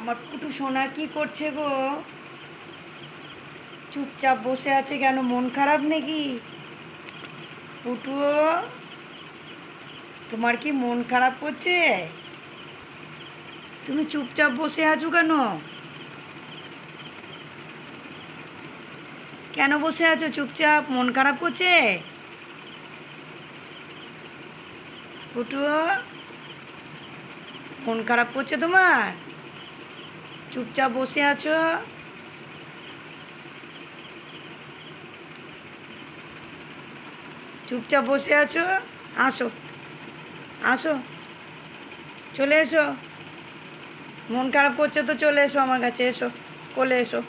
আমার পুটু সোনা কি করছে গো? চুপচাপ বসে আছে কেন? মন খারাপ নাকি? পুটু, তোমার কি মন খারাপ করছে? তুমি চুপচাপ বসে আছো কেন? কেন বসে আছো চুপচাপ? মন খারাপ করছে? পুটু, মন খারাপ করছে তোমার? চুপচাপ বসে আছো। চুপচাপ বসে আছো। আসো, আসো, চলে এসো। মন খারাপ করছে তো চলে এসো আমার কাছে, এসো, কোলে এসো,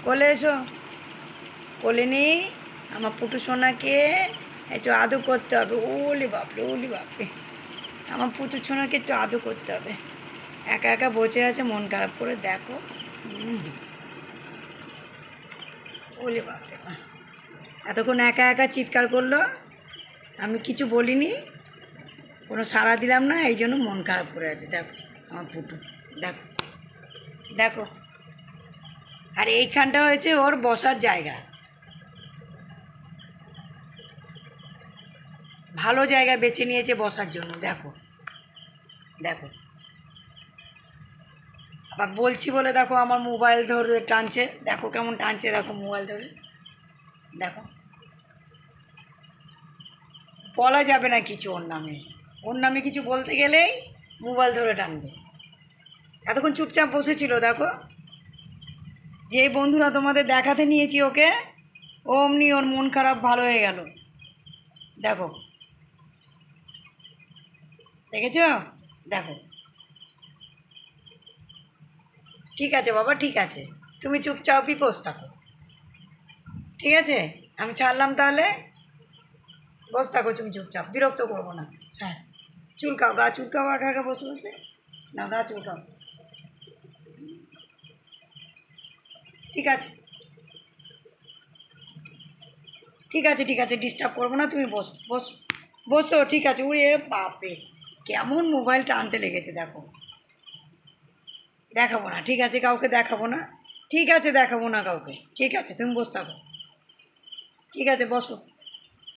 কোলে এসো। কোলে নেই আমার পুটু সোনাকে একটু আদর করতে হবে। ওলি বাপরে, ওলি বাপরে, আমার পুটু সোনাকে একটু আদর করতে হবে। একা একা বসে আছে, মন খারাপ করে দেখো। ওলি বাপরে, এতক্ষণ একা একা চিৎকার করলো, আমি কিছু বলিনি, কোনো সাড়া দিলাম না, এই জন্য মন খারাপ করে আছে। দেখো আমার পুটু, দেখো দেখো। আর এইখানটা হয়েছে ওর বসার জায়গা, ভালো জায়গা বেছে নিয়েছে বসার জন্য। দেখো দেখো, আবার বলছি বলে দেখো আমার মোবাইল ধরে টানছে, দেখো কেমন টানছে, দেখো মোবাইল ধরে, দেখো। বলা যাবে না কিছু ওর নামে, ওর নামে কিছু বলতে গেলেই মোবাইল ধরে টানবে। এতক্ষণ চুপচাপ বসেছিল, দেখো। যে বন্ধুরা তোমাদের দেখাতে নিয়েছি ওকে, অমনি ওর মন খারাপ ভালো হয়ে গেল। দেখো, দেখেছ? দেখো, ঠিক আছে বাবা, ঠিক আছে, তুমি চুপচাপই বসে থাকো, ঠিক আছে? আমি ছাড়লাম তাহলে, বসে থাকো তুমি চুপচাপ, বিরক্ত করবো না। হ্যাঁ, চুলকাও, গা চুলকাও, একা একা বসে বসে, না গা চুলকাও। ঠিক আছে, ঠিক আছে, ঠিক আছে, ডিস্টার্ব করবো না, তুমি বসো বসো বসো, ঠিক আছে। উড়ে বাপরে, কেমন মোবাইল টানতে লেগেছে দেখো। দেখাবো না, ঠিক আছে, কাউকে দেখাবো না, ঠিক আছে, দেখাবো না কাউকে, ঠিক আছে, তুমি বসে থাকো, ঠিক আছে, বসো।